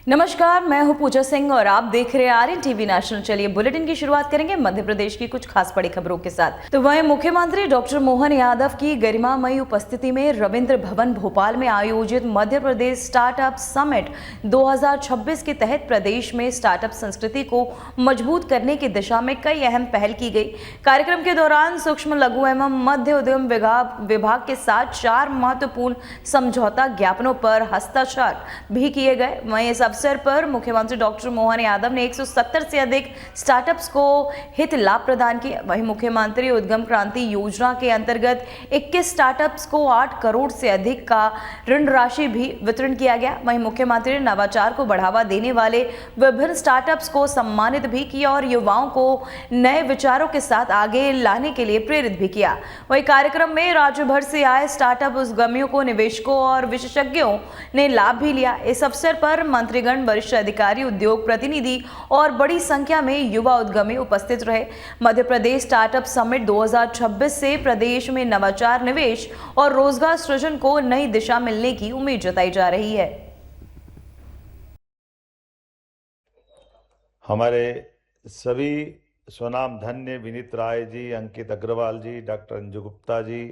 नमस्कार, मैं हूं पूजा सिंह और आप देख रहे हैं आर्यन टीवी नेशनल। चलिए बुलेटिन की शुरुआत करेंगे मध्य प्रदेश की कुछ खास बड़ी खबरों के साथ। तो वहीं मुख्यमंत्री डॉक्टर मोहन यादव की गरिमामयी उपस्थिति में रविंद्र भवन भोपाल में आयोजित मध्य प्रदेश स्टार्टअप समिट 2026 के तहत प्रदेश में स्टार्टअप संस्कृति को मजबूत करने की दिशा में कई अहम पहल की गई। कार्यक्रम के दौरान सूक्ष्म लघु एवं मध्य उद्यम विभाग के साथ 4 महत्वपूर्ण समझौता ज्ञापनों पर हस्ताक्षर भी किए गए। वहीं इस अवसर पर मुख्यमंत्री डॉक्टर मोहन यादव ने 170 से अधिक स्टार्टअप्स को हित लाभ प्रदान किए। वहीं मुख्यमंत्री उद्यम क्रांति योजना के अंतर्गत 21 स्टार्टअप्स को 8 करोड़ से अधिक का ऋण राशि भी वितरण किया गया। वहीं मुख्यमंत्री ने नवाचार को बढ़ावा देने वाले विभिन्न स्टार्टअप्स को सम्मानित भी किया और युवाओं को नए विचारों के साथ आगे लाने के लिए प्रेरित भी किया। वहीं कार्यक्रम में राज्य भर से आए स्टार्टअप उद्यमियों को निवेशकों और विशेषज्ञों ने लाभ भी लिया। इस अवसर पर मंत्री वरिष्ठ अधिकारी, उद्योग प्रतिनिधि और बड़ी संख्या में युवा उद्यमी उपस्थित रहे। मध्य प्रदेश स्टार्टअप समिट 2026 से प्रदेश में नवाचार, निवेश और रोजगार सृजन को नई दिशा मिलने की उम्मीद जताई जा रही है। हमारे सभी स्वनाम धन्य विनीत राय जी, अंकित अग्रवाल जी, डॉक्टर अंजू गुप्ता जी,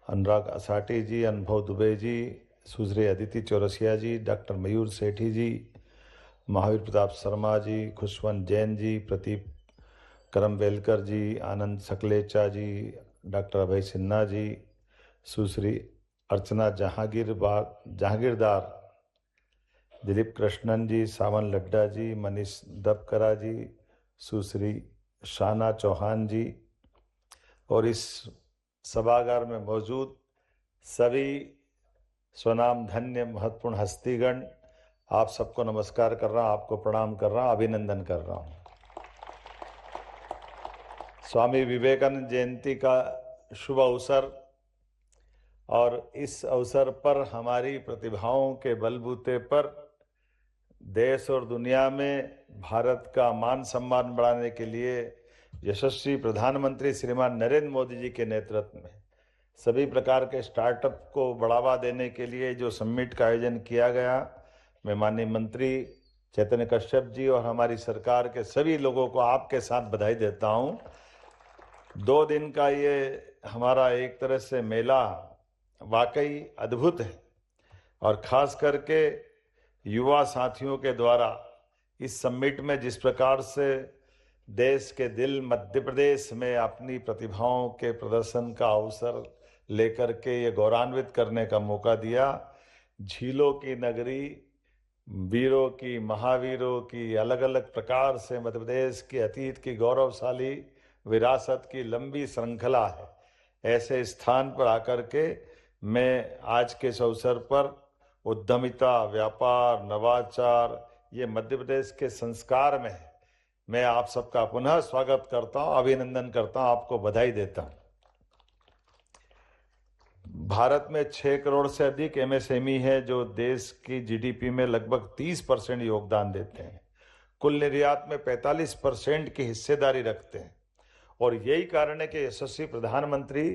अनुराग असाटी जी, अनुभव दुबे जी, सुश्री अदिति चौरसिया जी, डॉक्टर मयूर सेठी जी, महावीर प्रताप शर्मा जी, खुशवंत जैन जी, प्रदीप करमवेलकर जी, आनंद सकलेचा जी, डॉक्टर अभय सिन्हा जी, सुश्री अर्चना जहांगीरदार, दिलीप कृष्णन जी, सावन लड्डा जी, मनीष दबकरा जी, सुश्री शाना चौहान जी और इस सभागार में मौजूद सभी स्वनाम धन्य महत्वपूर्ण हस्तीगण, आप सबको नमस्कार कर रहा हूँ, आपको प्रणाम कर रहा हूँ, अभिनंदन कर रहा हूँ। स्वामी विवेकानंद जयंती का शुभ अवसर और इस अवसर पर हमारी प्रतिभाओं के बलबूते पर देश और दुनिया में भारत का मान सम्मान बढ़ाने के लिए यशस्वी प्रधानमंत्री श्रीमान नरेंद्र मोदी जी के नेतृत्व में सभी प्रकार के स्टार्टअप को बढ़ावा देने के लिए जो समिट का आयोजन किया गया, मैं माननीय मंत्री चैतन्य कश्यप जी और हमारी सरकार के सभी लोगों को आपके साथ बधाई देता हूं। 2 दिन का ये हमारा एक तरह से मेला वाकई अद्भुत है और खास करके युवा साथियों के द्वारा इस समिट में जिस प्रकार से देश के दिल मध्य प्रदेश में अपनी प्रतिभाओं के प्रदर्शन का अवसर लेकर के ये गौरवान्वित करने का मौका दिया। झीलों की नगरी, वीरों की, महावीरों की अलग अलग प्रकार से मध्य प्रदेश के अतीत की गौरवशाली विरासत की लंबी श्रृंखला है। ऐसे स्थान पर आकर के मैं आज के इस अवसर पर उद्यमिता, व्यापार, नवाचार ये मध्य प्रदेश के संस्कार में है। मैं आप सबका पुनः स्वागत करता हूं, अभिनंदन करता हूं, आपको बधाई देता हूं। भारत में 6 करोड़ से अधिक एमएसएमई है जो देश की जीडीपी में लगभग 30% योगदान देते हैं, कुल निर्यात में 45% की हिस्सेदारी रखते हैं और यही कारण है कि यशस्वी प्रधानमंत्री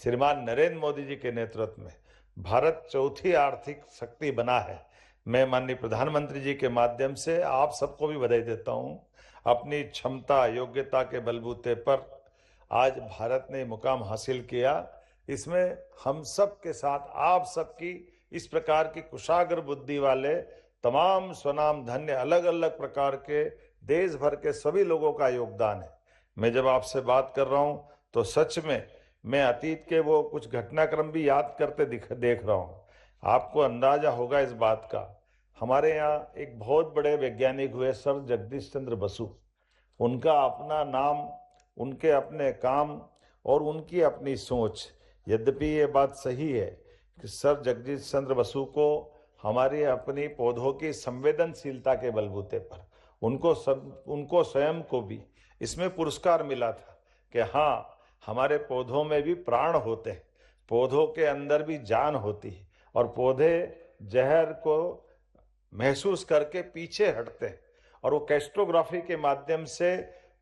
श्रीमान नरेंद्र मोदी जी के नेतृत्व में भारत चौथी आर्थिक शक्ति बना है। मैं माननीय प्रधानमंत्री जी के माध्यम से आप सबको भी बधाई देता हूं। अपनी क्षमता, योग्यता के बलबूते पर आज भारत ने मुकाम हासिल किया। इसमें हम सब के साथ आप सबकी इस प्रकार की कुशाग्र बुद्धि वाले तमाम स्वनाम धन्य अलग अलग प्रकार के देश भर के सभी लोगों का योगदान है। मैं जब आपसे बात कर रहा हूं तो सच में मैं अतीत के वो कुछ घटनाक्रम भी याद करते देख रहा हूं। आपको अंदाजा होगा इस बात का, हमारे यहाँ एक बहुत बड़े वैज्ञानिक हुए सर जगदीश चंद्र बसु। उनका अपना नाम, उनके अपने काम और उनकी अपनी सोच। यद्यपि ये बात सही है कि सर जगदीश चंद्र बसु को हमारी अपनी पौधों की संवेदनशीलता के बलबूते पर उनको स्वयं को भी इसमें पुरस्कार मिला था कि हाँ, हमारे पौधों में भी प्राण होते हैं, पौधों के अंदर भी जान होती है और पौधे जहर को महसूस करके पीछे हटते हैं और वो कैस्ट्रोग्राफी के माध्यम से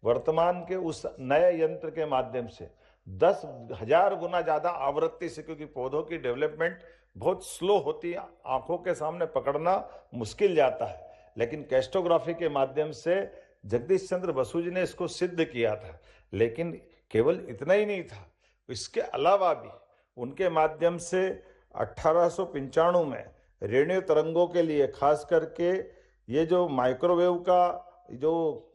वर्तमान के उस नए यंत्र के माध्यम से 10,000 गुना ज्यादा आवृत्ति से, क्योंकि पौधों की डेवलपमेंट बहुत स्लो होती है, आंखों के सामने पकड़ना मुश्किल जाता है, लेकिन कैस्टोग्राफी के माध्यम से जगदीश चंद्र बसु जी ने इसको सिद्ध किया था। लेकिन केवल इतना ही नहीं था, इसके अलावा भी उनके माध्यम से 1895 में रेडियो तरंगों के लिए खास करके ये जो माइक्रोवेव का जो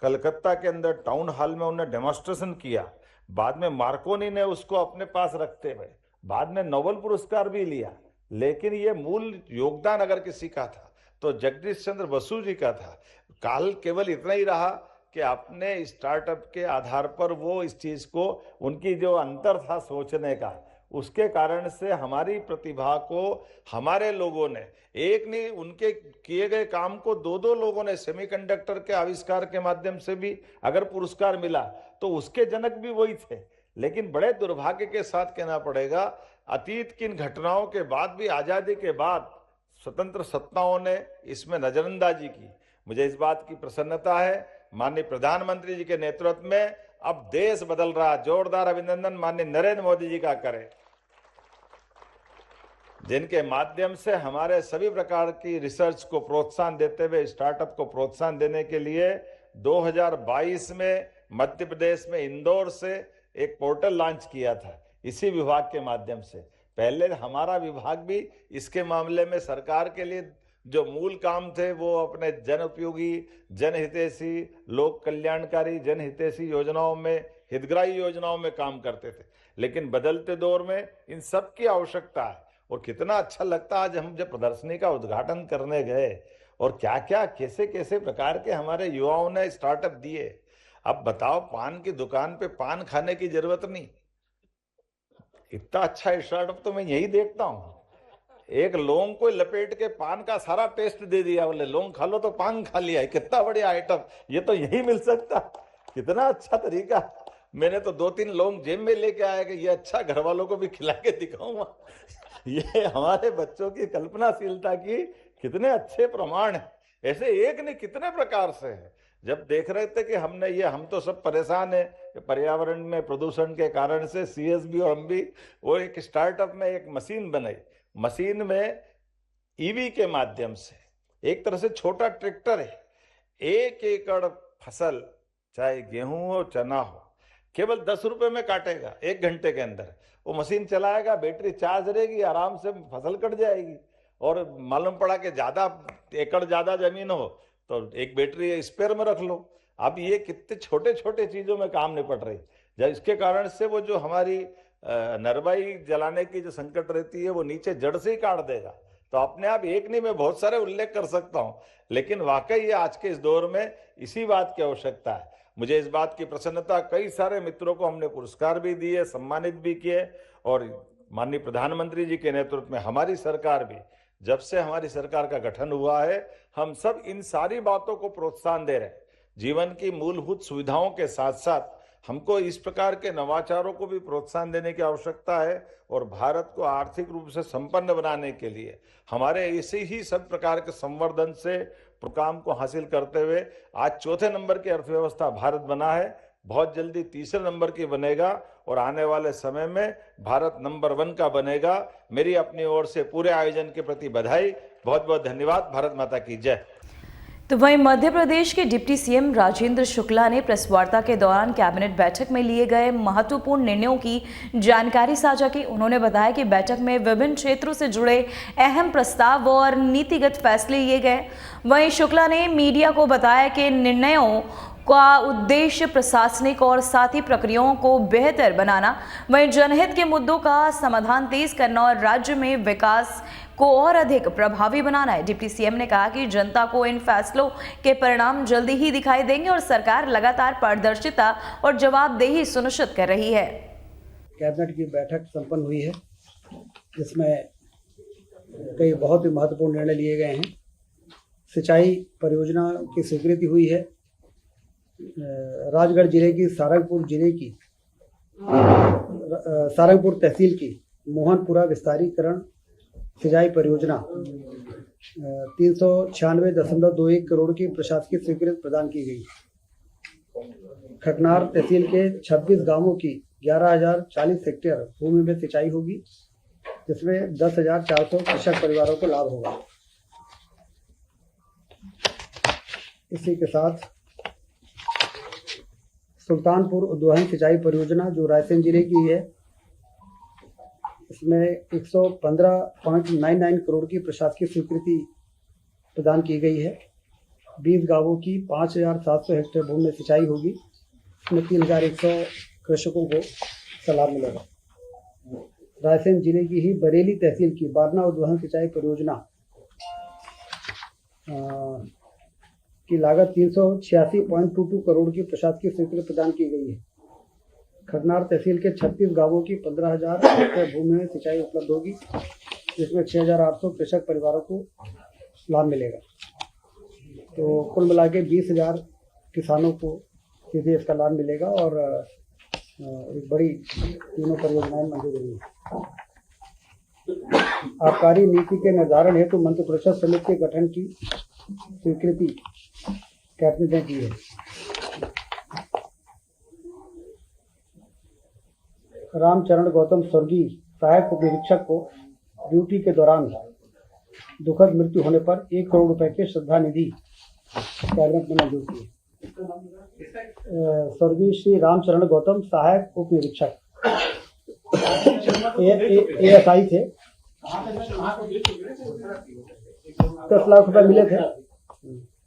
कलकत्ता के अंदर टाउन हॉल में उन्होंने डेमोन्स्ट्रेशन किया, बाद में मार्कोनी ने उसको अपने पास रखते हुए बाद में नोबेल पुरस्कार भी लिया। लेकिन ये मूल योगदान अगर किसी का था तो जगदीश चंद्र बसु जी का था। काल केवल इतना ही रहा कि अपने स्टार्टअप के आधार पर वो इस चीज को, उनकी जो अंतर था सोचने का, उसके कारण से हमारी प्रतिभा को हमारे लोगों ने, एक नहीं, उनके किए गए काम को दो दो लोगों ने, सेमीकंडक्टर के आविष्कार के माध्यम से भी अगर पुरस्कार मिला तो उसके जनक भी वही थे। लेकिन बड़े दुर्भाग्य के साथ कहना पड़ेगा, अतीत की इन घटनाओं के बाद भी, आजादी के बाद स्वतंत्र सत्ताओं ने इसमें नजरअंदाजी की। मुझे इस बात की प्रसन्नता है, माननीय प्रधानमंत्री जी के नेतृत्व में अब देश बदल रहा। जोरदार अभिनंदन माननीय नरेंद्र मोदी जी का करें, जिनके माध्यम से हमारे सभी प्रकार की रिसर्च को प्रोत्साहन देते हुए, स्टार्टअप को प्रोत्साहन देने के लिए 2022 में मध्य प्रदेश में इंदौर से एक पोर्टल लॉन्च किया था, इसी विभाग के माध्यम से। पहले हमारा विभाग भी इसके मामले में सरकार के लिए जो मूल काम थे वो अपने जन उपयोगी, जनहितैषी, लोक कल्याणकारी, जनहितैषी योजनाओं में, हितग्राही योजनाओं में काम करते थे। लेकिन बदलते दौर में इन सब की आवश्यकता है। और कितना अच्छा लगता आज हम जब प्रदर्शनी का उद्घाटन करने गए और क्या क्या कैसे कैसे प्रकार के हमारे युवाओं ने स्टार्टअप दिए। अब बताओ, पान की दुकान पे पान खाने की जरूरत नहीं, इतना अच्छा स्टार्टअप तो मैं यही देखता हूँ। एक लौंग को लपेट के पान का सारा टेस्ट दे दिया, बोले लौंग खा लो तो पान खा लिया है। कितना बढ़िया आइटम, ये तो यही मिल सकता, कितना अच्छा तरीका। मैंने तो 2-3 लौंग जेब में लेके आया कि ये अच्छा घर वालों को भी खिला के दिखाऊंगा। ये हमारे बच्चों की कल्पनाशीलता की कितने अच्छे प्रमाण है। ऐसे एक नहीं कितने प्रकार से है। जब देख रहे थे कि हमने ये, हम तो सब परेशान है पर्यावरण में प्रदूषण के कारण से, सीएसबी और हम भी, वो एक स्टार्टअप में एक मशीन बनाई। मशीन में ईवी के माध्यम से, एक तरह से छोटा ट्रैक्टर है, 1 एकड़ फसल चाहे गेहूं हो चना हो केवल 10 रुपए में काटेगा 1 घंटे के अंदर। वो मशीन चलाएगा, बैटरी चार्ज रहेगी, आराम से फसल कट जाएगी। और मालूम पड़ा कि ज्यादा एकड़ ज्यादा जमीन हो तो एक बैटरी स्पेयर में रख लो। अब ये कितने छोटे छोटे चीजों में काम निपट रही, जब इसके कारण से वो जो हमारी नरवाई जलाने की जो संकट रहती है वो नीचे जड़ से ही काट देगा। तो अपने आप एक नहीं, मैं बहुत सारे उल्लेख कर सकता हूं, लेकिन वाकई ये आज के इस दौर में इसी बात की आवश्यकता है। मुझे इस बात की प्रसन्नता, कई सारे मित्रों को हमने पुरस्कार भी दिए, सम्मानित भी किए। और माननीय प्रधानमंत्री जी के नेतृत्व में हमारी सरकार भी, जब से हमारी सरकार का गठन हुआ है, हम सब इन सारी बातों को प्रोत्साहन दे रहे हैं। जीवन की मूलभूत सुविधाओं के साथ साथ हमको इस प्रकार के नवाचारों को भी प्रोत्साहन देने की आवश्यकता है। और भारत को आर्थिक रूप से संपन्न बनाने के लिए हमारे इसी ही सब प्रकार के संवर्धन से काम को हासिल करते हुए आज 4थे नंबर की अर्थव्यवस्था भारत बना है, बहुत जल्दी 3रे नंबर की बनेगा और आने वाले समय में भारत नंबर 1 का बनेगा। मेरी अपनी ओर से पूरे आयोजन के प्रति बधाई, बहुत बहुत धन्यवाद। भारत माता की जय। तो वहीं मध्य प्रदेश के डिप्टी सीएम राजेंद्र शुक्ला ने प्रेस वार्ता के दौरान कैबिनेट बैठक में लिए गए महत्वपूर्ण निर्णयों की जानकारी साझा की। उन्होंने बताया कि बैठक में विभिन्न क्षेत्रों से जुड़े अहम प्रस्ताव और नीतिगत फैसले लिए गए। वहीं शुक्ला ने मीडिया को बताया कि निर्णयों का उद्देश्य प्रशासनिक और साथी प्रक्रियाओं को बेहतर बनाना, वहीं जनहित के मुद्दों का समाधान तेज करना और राज्य में विकास को और अधिक प्रभावी बनाना है। डिप्टी सीएम ने कहा कि जनता को इन फैसलों के परिणाम जल्दी ही दिखाई देंगे और सरकार लगातार पारदर्शिता और जवाबदेही सुनिश्चित कर रही है। कैबिनेट की बैठक संपन्न हुई है, जिसमें कई बहुत ही महत्वपूर्ण निर्णय लिए गए हैं। सिंचाई परियोजना की स्वीकृति हुई है। राजगढ़ जिले की सारंगपुर तहसील की मोहनपुरा विस्तारीकरण सिंचाई परियोजना 396.21 करोड़ की प्रशासकीय स्वीकृति प्रदान की गई। खटनार तहसील के 26 गांवों की 11,040 हेक्टेयर भूमि में सिंचाई होगी। जिसमें 10,400 कृषक परिवारों को लाभ होगा। इसी के साथ सुल्तानपुर उद्वहन सिंचाई परियोजना जो रायसेन जिले की है, इसमें 115.99 करोड़ की प्रशासकीय स्वीकृति प्रदान की गई है। 20 गांवों की 5,700 हेक्टेयर भूमि में सिंचाई होगी। इसमें 3,100 कृषकों को लाभ मिलेगा। रायसेन जिले की ही बरेली तहसील की बारना उद्वहन सिंचाई परियोजना की लागत 386.22 करोड़ की प्रशासकीय स्वीकृति प्रदान की गई है। खरनार तहसील के 36 गांवों की 15,000 हेक्टेयर भूमि में सिंचाई उपलब्ध होगी, जिसमें 6,800 कृषक परिवारों को लाभ मिलेगा। तो कुल मिला के 20,000 किसानों को सीधे इसका लाभ मिलेगा और एक बड़ी तीनों परियोजनाएं मंजूर हुई है। आबकारी नीति के निर्धारण हेतु मंत्रिपरिषद समिति के गठन की स्वीकृति कैबिनेट ने की है। रामचरण गौतम स्वर्गीय सहायक उप निरीक्षक को ड्यूटी के दौरान दुखद मृत्यु होने पर 1 करोड़ रुपए के श्रद्धा निधि कैबिनेट ने मंजूर की है। स्वर्गीय श्री रामचरण गौतम सहायक उप निरीक्षक ASI थे। 10 लाख रुपए मिले थे,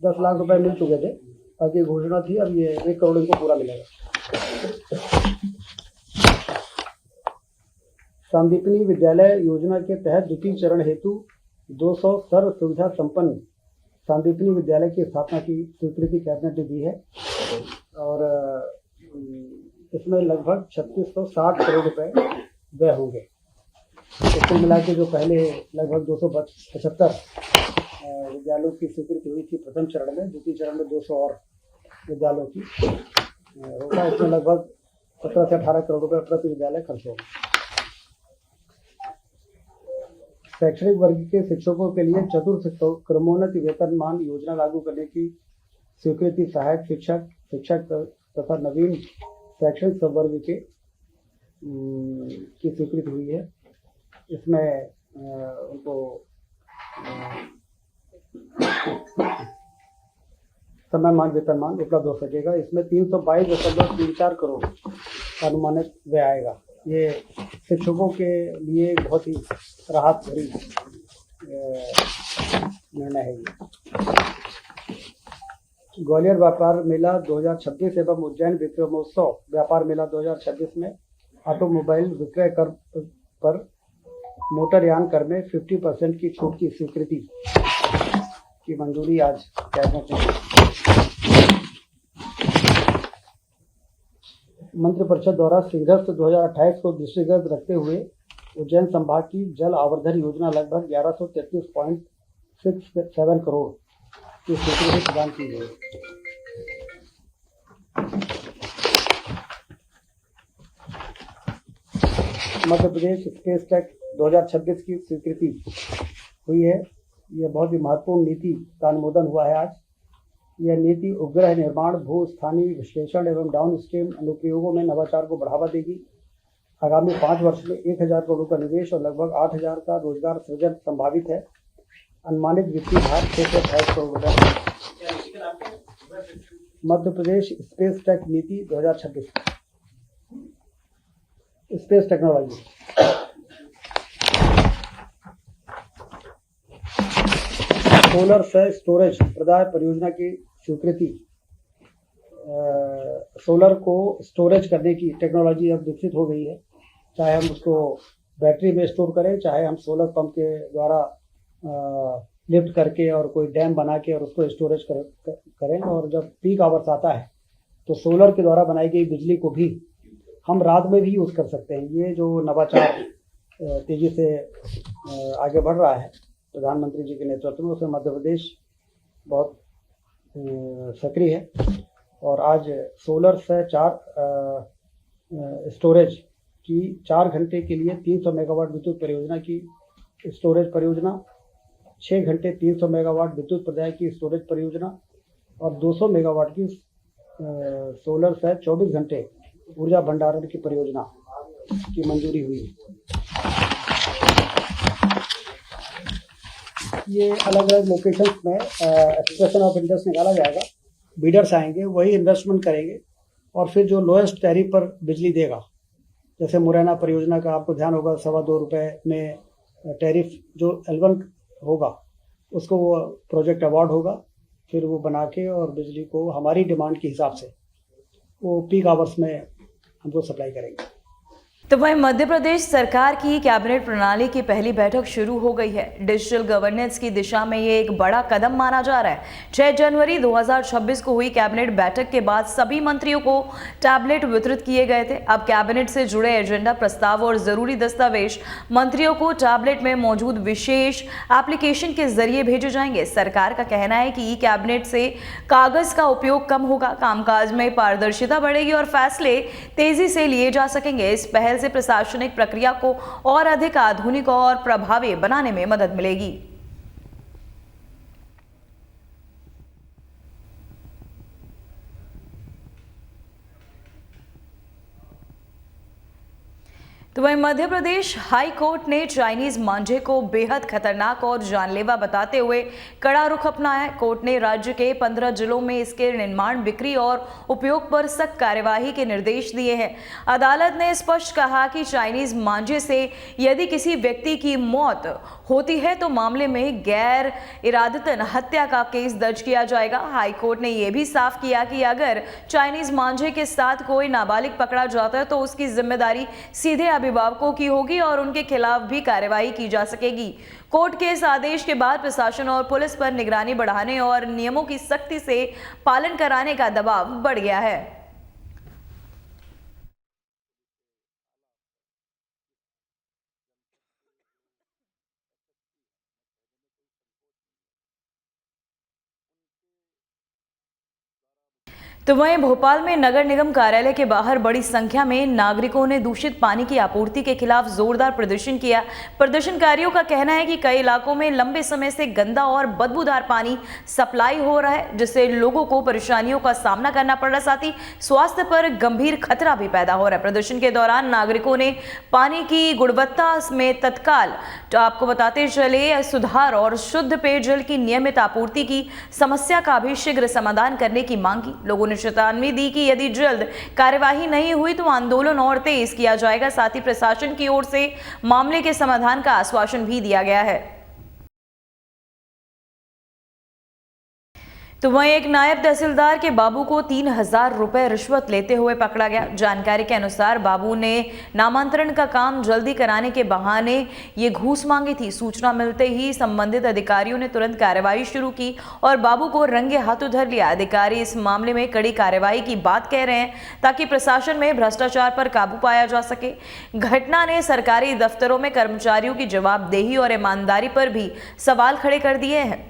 10 लाख रुपए मिल चुके थे, बाकी घोषणा थी, अब ये 1 करोड़ इनको पूरा मिलेगा। संदीपनी विद्यालय योजना के तहत द्वितीय चरण हेतु 200 सर्व सुविधा संपन्न संदीपनी विद्यालय की स्थापना की स्वीकृति कैबिनेट ने दी है और इसमें लगभग 3660 करोड़ रुपए व्यय होंगे। तो कुल मिला के जो पहले लगभग 275 विद्यालयों की स्वीकृति हुई थी प्रथम चरण में, द्वितीय चरण में 200 और विद्यालयों की होगा। इसमें लगभग 17 से 18 करोड़ रुपए प्रति विद्यालय खर्च होगा। शैक्षणिक वर्ग के शिक्षकों के लिए चतुर्थ क्रमोन्नति वेतनमान योजना लागू करने की स्वीकृति सहायक शिक्षक, शिक्षक तथा नवीन शैक्षणिक संवर्ग के की स्वीकृति हुई है। इसमें उनको समयमान वेतनमान उपलब्ध हो सकेगा। इसमें 322.34 करोड़ अनुमानित व्यय आएगा। ये शिक्षकों के लिए बहुत ही राहत भरी निर्णय है। ग्वालियर व्यापार मेला 2026 एवं उज्जैन विक्रमोत्सव व्यापार मेला 2026 में ऑटोमोबाइल विक्रय कर पर मोटरयान कर में 50% की छूट की स्वीकृति की मंजूरी आज कैबिनेट ने दी। मंत्रिपरिषद द्वारा सिंहस्थ 2028 को दृष्टिगत रखते हुए उज्जैन संभाग की जल आवर्धन योजना लगभग 1133.67 करोड़ की स्वीकृति प्रदान की गई। मध्य प्रदेश स्पेस टेक 2026 की स्वीकृति हुई है। यह बहुत ही महत्वपूर्ण नीति का अनुमोदन हुआ है आज। यह नीति उपग्रह निर्माण, भू स्थानीय विश्लेषण एवं डाउन स्ट्रीम अनुप्रयोगों में नवाचार को बढ़ावा देगी। आगामी 5 वर्ष में 1,000 करोड़ का निवेश और लगभग 8,000 का रोजगार सृजन संभावित है। अनुमानित वित्तीय भार 628 करोड़ रुपए। मध्य प्रदेश स्पेस टेक नीति 2026। Space technology solar cell storage प्रदाय परियोजना की स्वीकृति। सोलर को स्टोरेज करने की टेक्नोलॉजी अब विकसित हो गई है। चाहे हम उसको बैटरी में स्टोर करें, चाहे हम सोलर पंप के द्वारा लिफ्ट करके और कोई डैम बना के और उसको स्टोरेज करें। और जब पीक आवर्स आता है तो सोलर के द्वारा बनाई गई बिजली को भी हम रात में भी यूज़ कर सकते हैं। ये जो नवाचार तेजी से आगे बढ़ रहा है प्रधानमंत्री जी के नेतृत्व में, उसमें मध्य प्रदेश बहुत सक्रिय है। और आज सोलर से 4 स्टोरेज की 4 घंटे के लिए 300 मेगावाट विद्युत परियोजना की स्टोरेज परियोजना, 6 घंटे 300 मेगावाट विद्युत प्रदाय की स्टोरेज परियोजना और 200 मेगावाट की सोलर से 24 घंटे ऊर्जा भंडारण की परियोजना की मंजूरी हुई है। ये अलग अलग लोकेशंस में एक्सप्रेशन ऑफ इंटरेस्ट निकाला जाएगा, बीडर्स आएंगे, वही इन्वेस्टमेंट करेंगे और फिर जो लोएस्ट टैरिफ पर बिजली देगा, जैसे मुरैना परियोजना का आपको ध्यान होगा, ₹2.25 में टैरिफ जो L1 होगा उसको वो प्रोजेक्ट अवार्ड होगा, फिर वो बना के और बिजली को हमारी डिमांड के हिसाब से वो पीक आवर्स में हमको सप्लाई करेंगे। तो वहीं मध्य प्रदेश सरकार की कैबिनेट प्रणाली की पहली बैठक शुरू हो गई है। डिजिटल गवर्नेंस की दिशा में ये एक बड़ा कदम माना जा रहा है। 6 जनवरी 2026 को हुई कैबिनेट बैठक के बाद सभी मंत्रियों को टैबलेट वितरित किए गए थे। अब कैबिनेट से जुड़े एजेंडा प्रस्ताव और जरूरी दस्तावेज मंत्रियों को टैबलेट में मौजूद विशेष एप्लीकेशन के जरिए भेजे जाएंगे। सरकार का कहना है कि ई कैबिनेट से कागज का उपयोग कम होगा, कामकाज में पारदर्शिता बढ़ेगी और फैसले तेजी से लिए जा सकेंगे। इस पहल से प्रशासनिक प्रक्रिया को और अधिक आधुनिक और प्रभावी बनाने में मदद मिलेगी। तो वहीं मध्य प्रदेश हाई कोर्ट ने चाइनीज मांझे को बेहद खतरनाक और जानलेवा बताते हुए कड़ा रुख अपनाया है। कोर्ट ने राज्य के 15 जिलों में इसके निर्माण, बिक्री और उपयोग पर सख्त कार्यवाही के निर्देश दिए हैं। अदालत ने स्पष्ट कहा कि चाइनीज मांझे से यदि किसी व्यक्ति की मौत होती है तो मामले में गैर इरादतन हत्या का केस दर्ज किया जाएगा। हाई कोर्ट ने यह भी साफ किया कि अगर चाइनीज मांझे के साथ कोई नाबालिग पकड़ा जाता है तो उसकी जिम्मेदारी सीधे अभिभावकों की होगी और उनके खिलाफ भी कार्रवाई की जा सकेगी। कोर्ट के इस आदेश के बाद प्रशासन और पुलिस पर निगरानी बढ़ाने और नियमों की सख्ती से पालन कराने का दबाव बढ़ गया है। तो वहीं भोपाल में नगर निगम कार्यालय के बाहर बड़ी संख्या में नागरिकों ने दूषित पानी की आपूर्ति के खिलाफ जोरदार प्रदर्शन किया। प्रदर्शनकारियों का कहना है कि कई इलाकों में लंबे समय से गंदा और बदबूदार पानी सप्लाई हो रहा है, जिससे लोगों को परेशानियों का सामना करना पड़ रहा है, साथ ही स्वास्थ्य पर गंभीर खतरा भी पैदा हो रहा है। प्रदर्शन के दौरान नागरिकों ने पानी की गुणवत्ता में तत्काल, तो आपको बताते चले, सुधार और शुद्ध पेयजल की नियमित आपूर्ति की समस्या का भी शीघ्र समाधान करने की मांग की। लोगों ने चेतावनी दी कि यदि जल्द कार्यवाही नहीं हुई तो आंदोलन और तेज किया जाएगा। साथ ही प्रशासन की ओर से मामले के समाधान का आश्वासन भी दिया गया है। तो वहीं एक नायब तहसीलदार के बाबू को 3000 रुपए रिश्वत लेते हुए पकड़ा गया। जानकारी के अनुसार बाबू ने नामांतरण का काम जल्दी कराने के बहाने ये घूस मांगी थी। सूचना मिलते ही संबंधित अधिकारियों ने तुरंत कार्रवाई शुरू की और बाबू को रंगे हाथों धर लिया। अधिकारी इस मामले में कड़ी कार्रवाई की बात कह रहे हैं ताकि प्रशासन में भ्रष्टाचार पर काबू पाया जा सके। घटना ने सरकारी दफ्तरों में कर्मचारियों की जवाबदेही और ईमानदारी पर भी सवाल खड़े कर दिए हैं।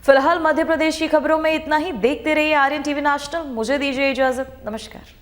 फिलहाल मध्य प्रदेश की खबरों में इतना ही। देखते रहिए आर्यन टीवी नेशनल। मुझे दीजिए इजाजत। नमस्कार।